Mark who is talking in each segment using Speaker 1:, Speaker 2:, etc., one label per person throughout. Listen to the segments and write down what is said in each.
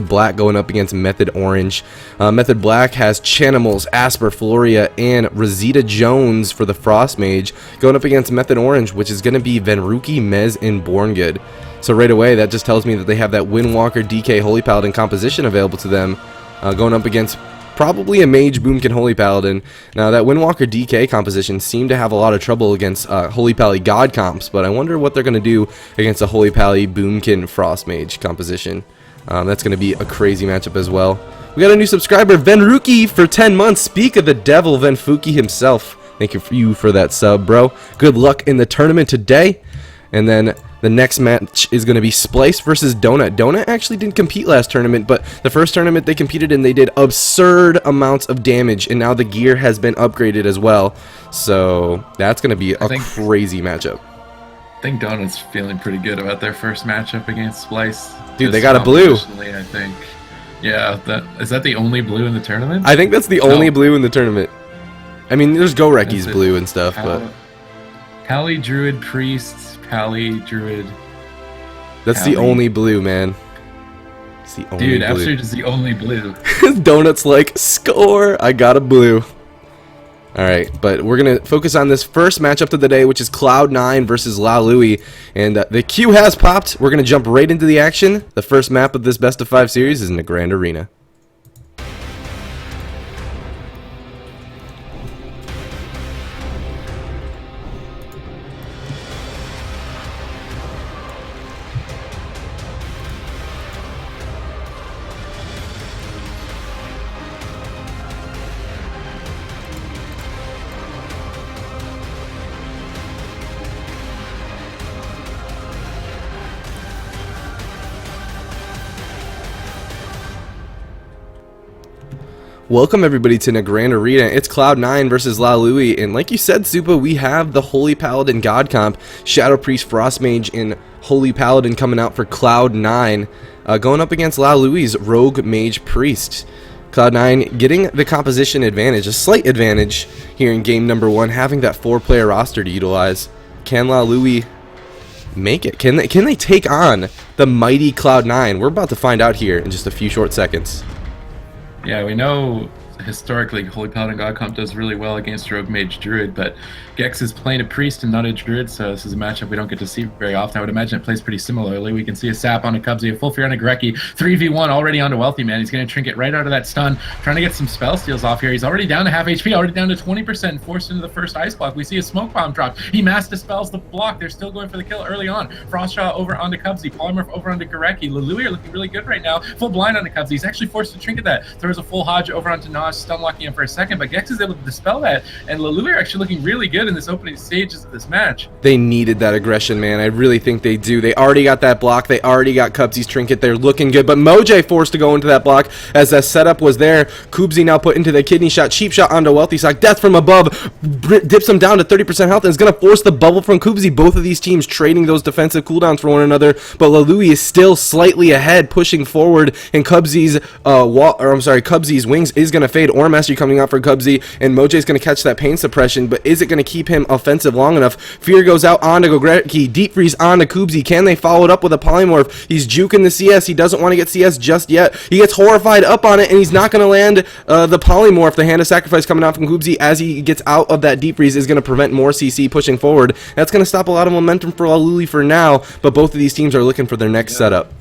Speaker 1: Black going up against Method Orange. Method Black has Chanimals, Asper, Floria, and Rosita Jones for the Frost Mage going up against Method Orange, which is going to be Venruki, Mez, and Borngood. So right away, that just tells me that they have that Windwalker, DK, Holy Paladin composition available to them, going up against probably a Mage, Boomkin, Holy Paladin. Now, that Windwalker DK composition seemed to have a lot of trouble against Holy Pally God comps, but I wonder what they're going to do against a Holy Pally, Boomkin, Frost Mage composition. That's going to be a crazy matchup as well. We got a new subscriber, Venruki, for 10 months. Speak of the devil, Venfuki himself. Thank you for that sub, bro. Good luck in the tournament today. And then the next match is going to be Splice versus Donut. Donut actually didn't compete last tournament, but the first tournament they competed in, they did absurd amounts of damage, and now the gear has been upgraded as well. So that's going to be a crazy matchup.
Speaker 2: I think Donut's feeling pretty good about their first matchup against Splice.
Speaker 1: Dude, they got a blue.
Speaker 2: I think. Yeah, is that the only blue in the tournament?
Speaker 1: I think that's the only blue in the tournament. I mean, there's Goreki's blue and stuff, but
Speaker 2: Pally, Druid, Priest, Pally, Druid.
Speaker 1: That's the only blue, man. It's the only blue.
Speaker 2: Absolute is the only blue.
Speaker 1: Donut's like, score! I got a blue. Alright, but we're going to focus on this first matchup of the day, which is Cloud9 versus Lahlouli. And the queue has popped. We're going to jump right into the action. The first map of this best of 5 series is in the Grand Arena. Welcome everybody to the Grand Arena. It's Cloud9 versus Lahlouli, and like you said, Supa, we have the Holy Paladin God Comp, Shadow Priest, Frost Mage, and Holy Paladin coming out for Cloud9, going up against Lahloui's Rogue Mage Priest. Cloud9 getting the composition advantage, a slight advantage here in game number 1, having that 4-player roster to utilize. Can Lahlouli make it? Can they take on the mighty Cloud9? We're about to find out here in just a few short seconds.
Speaker 2: Yeah, we know historically Holy Paladin God Comp does really well against Rogue Mage Druid, but Gex is playing a Priest and not a Druid, so this is a matchup we don't get to see very often. I would imagine it plays pretty similarly. We can see a Sap on a Cubsy, a Full Fear on a Greki, 3v1 already onto Wealthy Man. He's going to trinket right out of that stun, trying to get some spell steals off here. He's already down to half HP, already down to 20%, forced into the first Ice Block. We see a Smoke Bomb drop. He mass dispels the block. They're still going for the kill early on. Frostshot over onto Cubsy, Polymorph over onto Gareki. Lahlouli are looking really good right now. Full blind onto Cubsy. He's actually forced to trinket that. Throws a full Hodge over onto Naj, stun locking him for a second, but Gex is able to dispel that, and Lahlouli are actually looking really good in this opening stages of this match.
Speaker 1: They needed that aggression, man. I really think they do. They already got that block. They already got Cubsy's trinket. They're looking good, but Moj forced to go into that block as that setup was there. Kubsy now put into the kidney shot, cheap shot onto Wealthy Sock. Death from above dips him down to 30% health and is going to force the bubble from Kubsy. Both of these teams trading those defensive cooldowns for one another, but Lahlouli is still slightly ahead, pushing forward, and Cubsy's Cubsy's wings is going to fade. Aura Mastery coming out for Cubsy, and Moj's going to catch that pain suppression, but is it going to keep him offensive long enough? Fear goes out onto Gogreki, Deep Freeze onto Kubsy. Can they follow it up with a Polymorph? He's juking the CS. He doesn't want to get CS just yet. He gets horrified up on it, and he's not going to land the Polymorph. The Hand of Sacrifice coming out from Kubsy as he gets out of that Deep Freeze is going to prevent more CC pushing forward. That's going to stop a lot of momentum for Lahlouli for now, but both of these teams are looking for their next setup.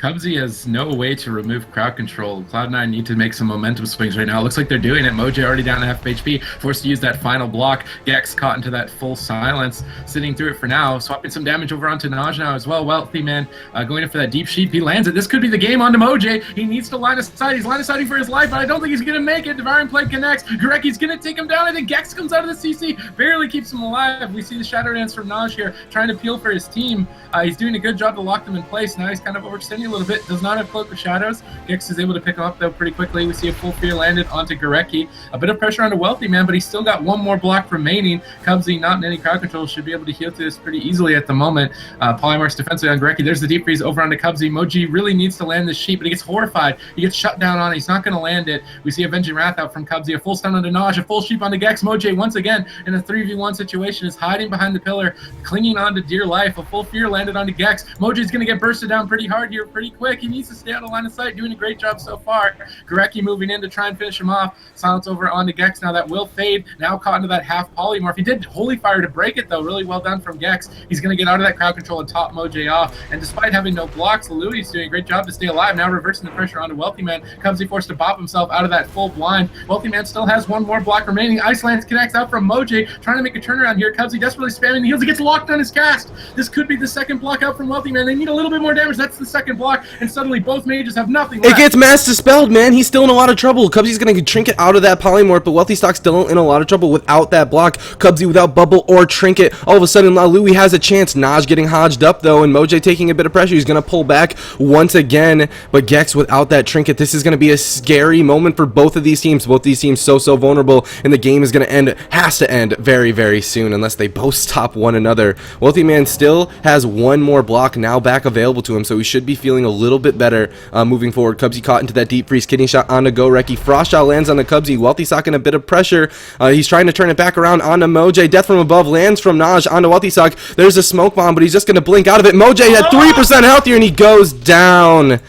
Speaker 2: Cubsy has no way to remove crowd control. Cloud9 need to make some momentum swings right now. It looks like they're doing it. Moj already down to half HP, forced to use that final block. Gex caught into that full silence, sitting through it for now. Swapping some damage over onto Naj now as well. Wealthy Man going in for that deep sheep. He lands it. This could be the game onto Moj. He needs to line of sight. He's line of sighting for his life, but I don't think he's going to make it. Devouring Plague connects. Gareki's going to take him down. I think Gex comes out of the CC, barely keeps him alive. We see the Shadow Dance from Naj here, trying to peel for his team. He's doing a good job to lock them in place. Now he's kind of overextending a little bit. Does not have Cloak of Shadows. Gex is able to pick him up though pretty quickly. We see a Full Fear landed onto Gareki. A bit of pressure on a Wealthy Man, but he's still got one more block remaining. Cubsy, not in any crowd control, should be able to heal through this pretty easily at the moment. Polymorph's defensively on Gareki. There's the Deep Freeze over onto Cubsy. Moji really needs to land this sheep, but he gets horrified. He gets shut down on it. He's not going to land it. We see Avenging Wrath out from Cubsy. A full stun onto Naj. A full sheep onto Gex. Moj once again in a 3v1 situation is hiding behind the pillar, clinging on to dear life. A Full Fear landed onto Gex. Moji's going to get bursted down pretty hard here pretty pretty quick. He needs to stay out of line of sight. Doing a great job so far. Gorecki moving in to try and finish him off. Silence over onto Gex. Now that will fade. Now caught into that half polymorph. He did Holy Fire to break it, though. Really well done from Gex. He's going to get out of that crowd control and top Moj off. And despite having no blocks, Lahlouli's doing a great job to stay alive. Now reversing the pressure onto Wealthy Man. Cubsy forced to bop himself out of that full blind. Wealthy Man still has one more block remaining. Ice Lance connects out from Moj, trying to make a turnaround here. Cubsy desperately spamming the heals. He gets locked on his cast. This could be the second block out from Wealthy Man. They need a little bit more damage. That's the second block, and suddenly both mages have nothing left.
Speaker 1: It gets mass dispelled, man. He's still in a lot of trouble. Cubsy's gonna trinket out of that polymorph, but Wealthy Stock's still in a lot of trouble without that block. Cubsy without bubble or trinket. All of a sudden, Lahlouli has a chance. Naj getting hodged up though, and Moj taking a bit of pressure. He's gonna pull back once again, but Gex without that trinket. This is gonna be a scary moment for both of these teams. Both these teams so vulnerable, and the game is gonna end, has to end very, very soon unless they both stop one another. Wealthy Man still has one more block now back available to him, so he should be feeling a little bit better moving forward. Cubsy caught into that deep freeze, kidney shot onto Gorecki. Frost shot lands on the Cubsy. Wealthy Sock in a bit of pressure. He's trying to turn it back around onto Moj. Death from above lands from Naj onto Wealthy Sock. There's a smoke bomb, but he's just going to blink out of it. Moj at 3% health here, and he goes down.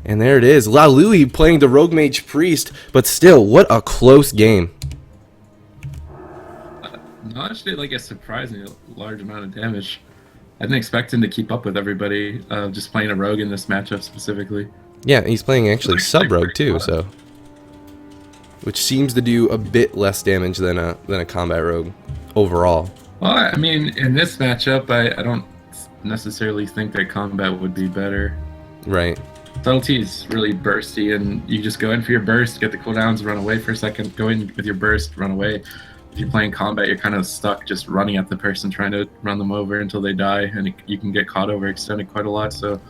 Speaker 1: And there it is. Lahlouli playing the Rogue Mage Priest, but still, what a close game.
Speaker 2: Naj did like a surprisingly large amount of damage. I didn't expect him to keep up with everybody just playing a rogue in this matchup specifically.
Speaker 1: Yeah, he's playing actually sub-rogue too, so which seems to do a bit less damage than a combat rogue overall.
Speaker 2: Well, I mean, in this matchup, I don't necessarily think that combat would be better.
Speaker 1: Right.
Speaker 2: Subtlety is really bursty, and you just go in for your burst, get the cooldowns, run away for a second, go in with your burst, run away. If you're playing combat, you're kind of stuck just running at the person, trying to run them over until they die, and you can get caught overextended quite a lot. So,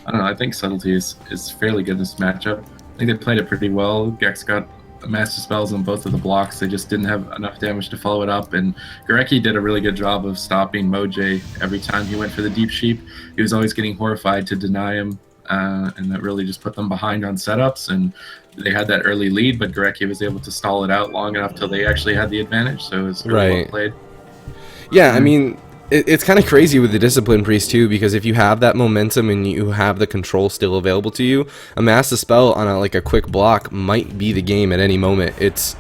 Speaker 2: I don't know, I think Subtlety is fairly good in this matchup. I think they played it pretty well. Gex got master spells on both of the blocks. They just didn't have enough damage to follow it up, and Gorecki did a really good job of stopping Moj every time he went for the Deep Sheep. He was always getting horrified to deny him, and that really just put them behind on setups, and they had that early lead, but Gorecki was able to stall it out long enough till they actually had the advantage, so it was really well played.
Speaker 1: Yeah, I mean, it's kind of crazy with the Discipline Priest too, because if you have that momentum and you have the control still available to you, a Mass Dispel on a quick block might be the game at any moment. It's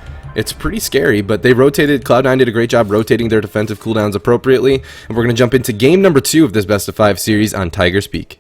Speaker 1: pretty scary, but they rotated. Cloud9 did a great job rotating their defensive cooldowns appropriately, and we're going to jump into game number 2 of this best of 5 series on Tiger's Peak.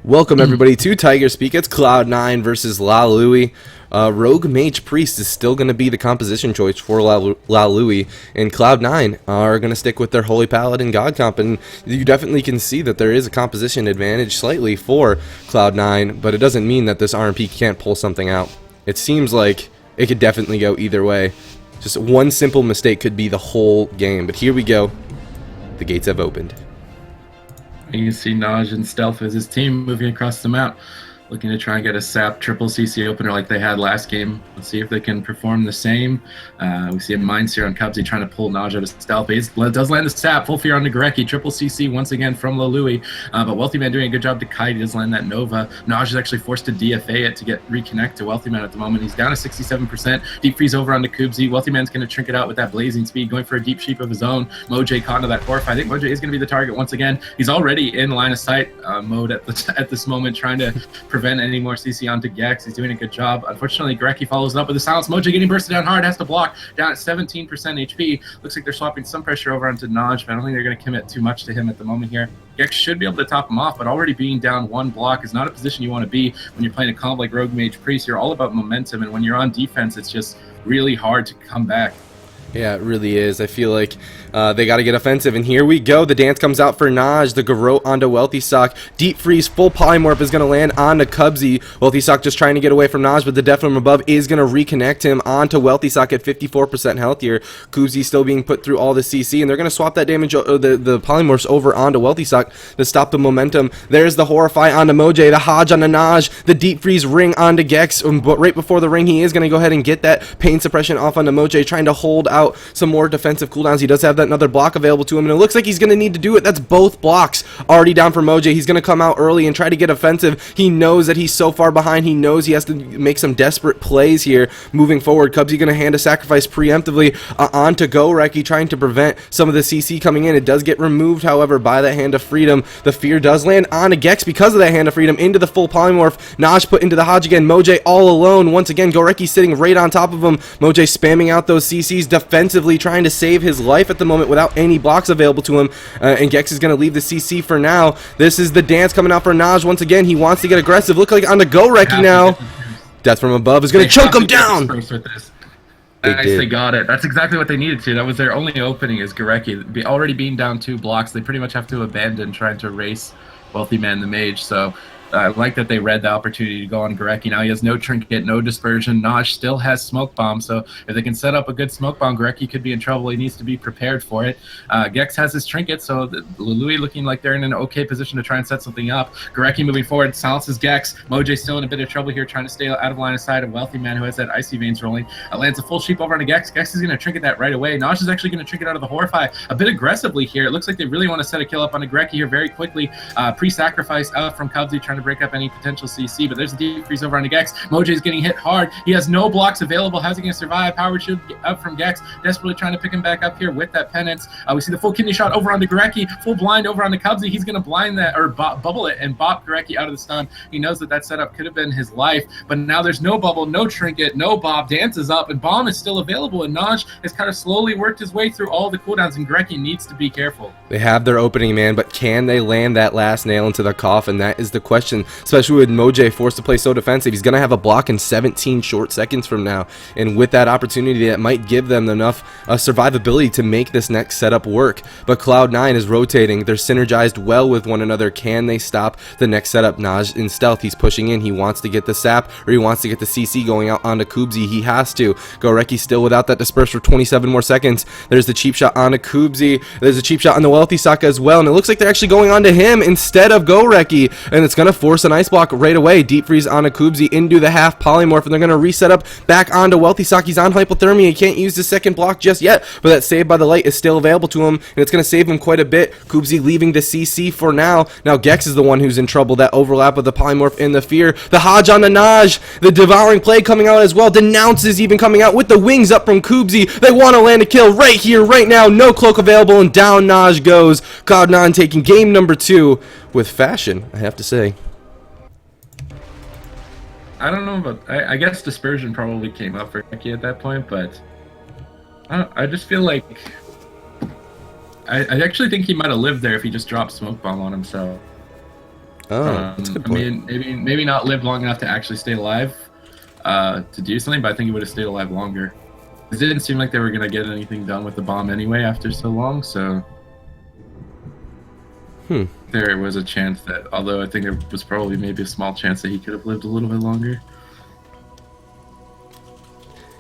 Speaker 1: Welcome everybody to Tiger's Peak. It's Cloud9 versus Lahlouli. Rogue Mage Priest is still going to be the composition choice for Lahlouli, and Cloud9 are going to stick with their Holy Paladin God Comp, and you definitely can see that there is a composition advantage slightly for Cloud9, but it doesn't mean that this RMP can't pull something out. It seems like it could definitely go either way. Just one simple mistake could be the whole game, but here we go. The gates have opened.
Speaker 2: You can see Naj and Stealth as his team moving across the map, looking to try and get a SAP triple CC opener like they had last game. Let's see if they can perform the same. We see a Mind Seer on Cubsy trying to pull Naj out of Stealth. He does land the SAP. Full Fear on Gorecki. Triple CC once again from Lahlouli. But Wealthy Man doing a good job to kite. He does land that Nova. Naj is actually forced to DFA it to get reconnect to Wealthy Man at the moment. He's down to 67%. Deep Freeze over onto Cubsy. Wealthy Man's going to trinket out with that blazing speed, going for a Deep Sheep of his own. Moj caught into that Horrify. I think Moj is going to be the target once again. He's already in line of sight mode at this moment, trying to prevent any more CC onto Gex. He's doing a good job. Unfortunately, Gorecki follows it up with a silence. Moj getting bursted down hard, has to block, down at 17% HP. Looks like they're swapping some pressure over onto Naj, but I don't think they're going to commit too much to him at the moment here. Gex should be able to top him off, but already being down one block is not a position you want to be when you're playing a comp like Rogue Mage Priest. You're all about momentum, and when you're on defense, it's just really hard to come back.
Speaker 1: Yeah, it really is. I feel like They got to get offensive, and here we go. The dance comes out for Naj. The Garrote onto Wealthy Sock. Deep freeze, full polymorph is going to land onto Cubsy. Wealthy Sock just trying to get away from Naj, but the Death from Above is going to reconnect him onto Wealthy Sock at 54% health here. Cubsy still being put through all the CC, and they're going to swap that damage, the polymorphs over onto Wealthy Sock to stop the momentum. There's the Horrify onto Moj, the Hodge onto Naj, the Deep Freeze ring onto Gex, but right before the ring, he is going to go ahead and get that pain suppression off onto Moj, trying to hold out some more defensive cooldowns. He does have that another block available to him, and it looks like he's going to need to do it. That's both blocks already down for Moj. He's going to come out early and try to get offensive. He knows that he's so far behind. He knows he has to make some desperate plays here moving forward. Cubsy going to hand a sacrifice preemptively onto Goreki, trying to prevent some of the CC coming in. It does get removed, however, by that Hand of Freedom. The Fear does land on a Gex because of that Hand of Freedom into the full polymorph. Naj put into the Hodge again. Moj all alone. Once again, Goreki sitting right on top of him. Moj spamming out those CCs defensively, trying to save his life at the moment without any blocks available to him. And Gex is going to leave the CC for now. This is the dance coming out for Naj once again. He wants to get aggressive. Look like on the Goreki now. Death from Above is going to choke him down.
Speaker 2: They got it. That's exactly what they needed to. That was their only opening, is Goreki. Already being down 2 blocks, they pretty much have to abandon trying to race Wealthy Man the Mage. So I like that they read the opportunity to go on Goreki. Now he has no trinket, no dispersion. Naj still has smoke bomb, so if they can set up a good smoke bomb, Goreki could be in trouble. He needs to be prepared for it. Gex has his trinket, so Lahlouli looking like they're in an okay position to try and set something up. Goreki moving forward, silences Gex. Moj still in a bit of trouble here, trying to stay out of line of sight of Wealthy Man, who has that icy veins rolling. Lands a full sheep over on Gex. Gex is going to trinket that right away. Naj is actually going to trinket out of the Horrify a bit aggressively here. It looks like they really want to set a kill up on Goreki here very quickly. Pre-sacrifice out from Cubsy, trying to break up any potential CC, but there's a deep freeze over on Gex. Moj is getting hit hard. He has no blocks available. How's he going to survive? Power shield up from Gex, desperately trying to pick him back up here with that penance. We see the full kidney shot over onto Goreki, full blind over onto Cubsy. He's going to blind that, or bubble it, and bop Goreki out of the stun. He knows that that setup could have been his life, but now there's no bubble, no trinket, no bob. Dance is up, and bomb is still available, and Naj has kind of slowly worked his way through all the cooldowns, and Goreki needs to be careful.
Speaker 1: They have their opening, man, but can they land that last nail into the coffin? That is the question, especially with Moj forced to play so defensive. He's going to have a block in 17 short seconds from now, and with that opportunity, that might give them enough survivability to make this next setup work. But Cloud9 is rotating. They're synergized well with one another. Can they stop the next setup? Naj in stealth. He's pushing in. He wants to get the sap, or he wants to get the CC going out onto Cubsy. He has to. Goreki still without that disperse for 27 more seconds. There's the cheap shot onto Cubsy. There's a cheap shot on the Wealthy Sock as well, and it looks like they're actually going onto him instead of Goreki, and it's going to force an ice block right away. Deep freeze onto Cubsy into the half polymorph, and they're going to reset up back onto Wealthy Sock. He's on hypothermia. He can't use the second block just yet, but that save by the light is still available to him, and it's going to save him quite a bit. Cubsy leaving the CC for now. Now Gex is the one who's in trouble. That overlap of the polymorph and the fear. The Hodge on the Naj. The devouring plague coming out as well. Denounce is even coming out with the wings up from Cubsy. They want to land a kill right here, right now. No cloak available, and down Naj goes. Cloud9 taking game number 2 with fashion, I have to say.
Speaker 2: I don't know about. I guess dispersion probably came up for Goreki at that point, but I just feel like I actually think he might have lived there if he just dropped smoke bomb on himself.
Speaker 1: Oh, that's a good point.
Speaker 2: I mean, maybe not lived long enough to actually stay alive to do something, but I think he would have stayed alive longer. It didn't seem like they were gonna get anything done with the bomb anyway after so long, so. There was a chance that, although I think there was probably maybe a small chance that he could have lived a little bit longer.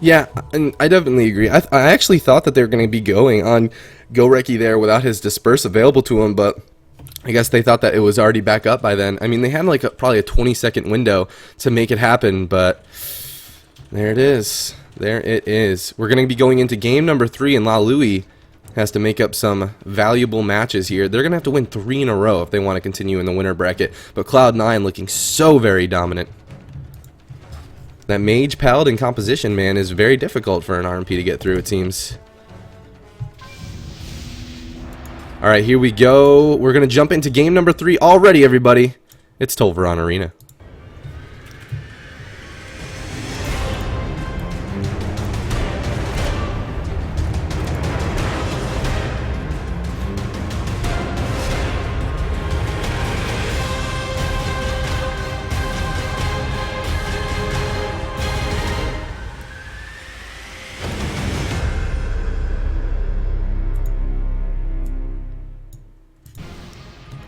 Speaker 1: Yeah, and I definitely agree. I actually thought that they were going to be going on Goreki there without his disperse available to him, but I guess they thought that it was already back up by then. I mean, they had like probably a 20-second window to make it happen, but there it is. There it is. We're going to be going into game number 3, and Lahlouli has to make up some valuable matches here. They're going to have to win 3 in a row if they want to continue in the winner bracket. But Cloud9 looking so very dominant. That Mage Paladin composition, man, is very difficult for an RMP to get through, it seems. Alright, here we go. We're going to jump into game number 3 already, everybody. It's Tolveron Arena.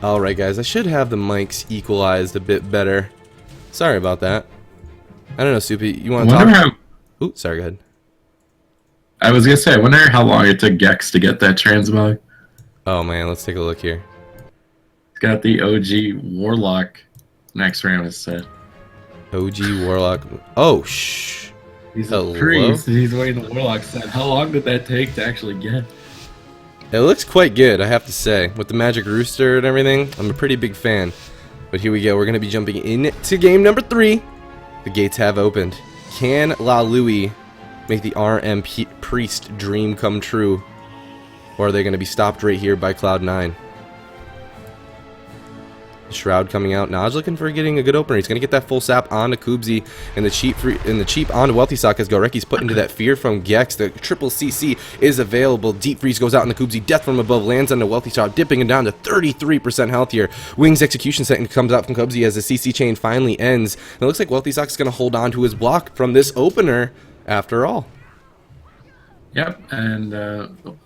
Speaker 1: Alright guys, I should have the mics equalized a bit better. Sorry about that. I don't know, Soupy, you want to talk? Ooh, sorry, go ahead.
Speaker 2: I was gonna say, I wonder how long it took Gex to get that transmog.
Speaker 1: Oh man, let's take a look here.
Speaker 2: It's got the OG Warlock next round is set.
Speaker 1: OG Warlock. Oh, shh.
Speaker 2: He's a priest. He's wearing the Warlock set. How long did that take to actually get?
Speaker 1: It looks quite good, I have to say. With the Magic Rooster and everything, I'm a pretty big fan. But here we go. We're going to be jumping into game number 3. The gates have opened. Can Lahlouli make the RM Priest dream come true? Or are they going to be stopped right here by Cloud9? Shroud coming out. Naj looking for getting a good opener. He's going to get that full sap onto Kubzi, and the cheap onto Wealthy Sock as Goreki's put into that fear from Gex. The triple CC is available. Deep Freeze goes out into Kubzi. Death from above lands on the Wealthy Sock, dipping him down to 33% health here. Wings Execution Set comes out from Kubzi as the CC chain finally ends. And it looks like Wealthy Sock is going to hold on to his block from this opener after all.
Speaker 2: Yep, and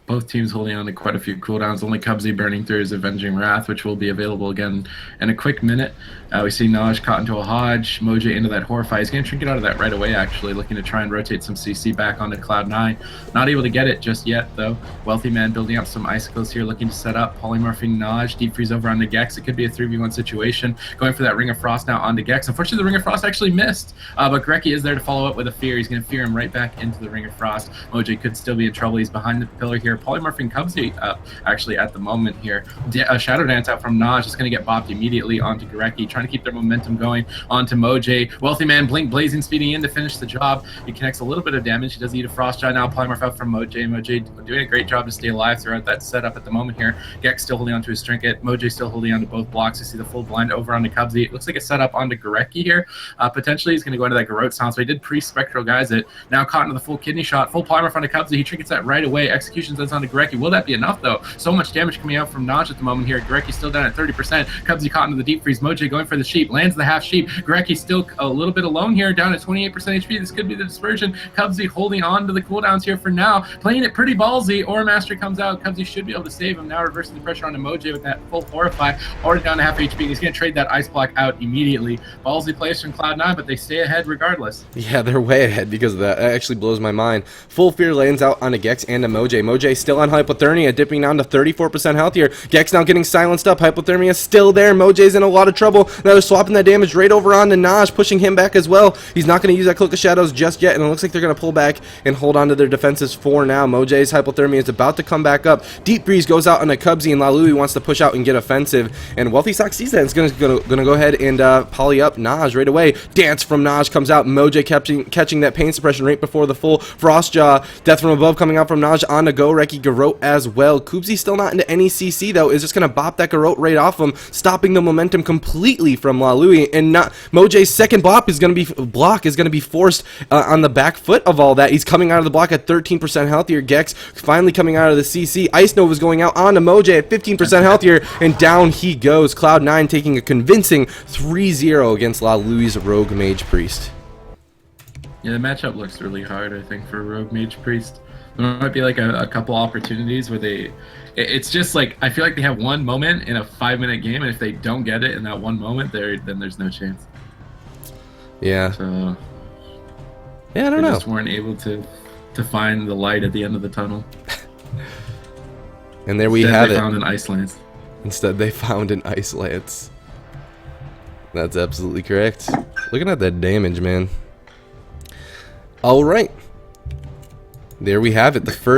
Speaker 2: both teams holding on to quite a few cooldowns. Only Cubsy burning through his Avenging Wrath, which will be available again in a quick minute. We see Naj caught into a Hodge, Moj into that Horrify. He's going to trinket out of that right away, actually, looking to try and rotate some CC back onto Cloud9. Not able to get it just yet, though. Wealthy Man building up some Icicles here, looking to set up, polymorphing Naj, Deep Freeze over onto Gex. It could be a 3v1 situation. Going for that Ring of Frost now onto Gex. Unfortunately, the Ring of Frost actually missed, but Greki is there to follow up with a Fear. He's going to fear him right back into the Ring of Frost. Moj could still be in trouble. He's behind the pillar here. Polymorphing Cubsy actually at the moment here. Shadow Dance out from Naj is going to get bopped immediately onto Greki, trying to keep their momentum going onto Moj. Wealthy Man Blink Blazing speeding in to finish the job. He connects a little bit of damage. He does eat a Frost Giant now. Polymorph out from Moj. Moj doing a great job to stay alive throughout that setup at the moment here. Gex still holding onto his trinket. Moj still holding onto both blocks. You see the full blind over onto Cubsy. It looks like a setup onto Greki here. Potentially he's going to go into that Garrote sound. So he did pre-Spectral Guys it. Now caught into the full kidney shot. Full Polymorph onto Cubsy. He trinkets that right away. Execution sends onto Greki. Will that be enough though? So much damage coming out from Naj at the moment here. Greki still down at 30%. Cubsy caught into the Deep Freeze. Moj going for the sheep. Lands the half sheep. Greki still a little bit alone here, down at 28% HP. This could be the dispersion. Cubsy holding on to the cooldowns here for now. Playing it pretty ballsy. Aura Master comes out. Cubsy should be able to save him. Now reversing the pressure onto Moj with that full Horrify. Already down to half HP. And he's going to trade that Ice Block out immediately. Ballsy plays from Cloud9, but they stay ahead regardless.
Speaker 1: Yeah, they're way ahead because of that. It actually blows my mind. Full Fear lands out on a Gex and a Moj. Moj still on Hypothermia, dipping down to 34% health here. Gex now getting silenced up. Hypothermia still there. Moj's in a lot of trouble. Now they're swapping that damage right over onto Naj, pushing him back as well. He's not going to use that Cloak of Shadows just yet, and it looks like they're going to pull back and hold on to their defenses for now. Moj's Hypothermia is about to come back up. Deep Breeze goes out on a Cubsy, and Lahlouli wants to push out and get offensive, and Wealthy Sock sees that. It's going to go ahead and poly up Naj right away. Dance from Naj comes out. Moj catching that pain suppression right before the full Frostjaw. Death from above coming out from Naj on to Goreki. Garrote as well. Kubzi still not into any CC though. Is just going to bop that Garrote right off him, stopping the momentum completely from Lahlouli, and not Moj's second block is going to be forced on the back foot of all that. He's coming out of the block at 13% healthier. Gex finally coming out of the CC. Ice Nova's going out onto Moj at 15% healthier, and down he goes. Cloud9 taking a convincing 3-0 against Lahlouli's Rogue Mage Priest.
Speaker 2: Yeah, the matchup looks really hard, I think, for Rogue Mage Priest. There might be like a couple opportunities where it's just like, I feel like they have one moment in a 5-minute game, and if they don't get it in that one moment, then there's no chance.
Speaker 1: Yeah.
Speaker 2: So
Speaker 1: yeah, I don't know.
Speaker 2: They just weren't able to find the light at the end of the tunnel.
Speaker 1: And there we have it.
Speaker 2: They found an Ice Lance.
Speaker 1: Instead, they found an Ice Lance. That's absolutely correct. Looking at that damage, man. All right. There we have it. The first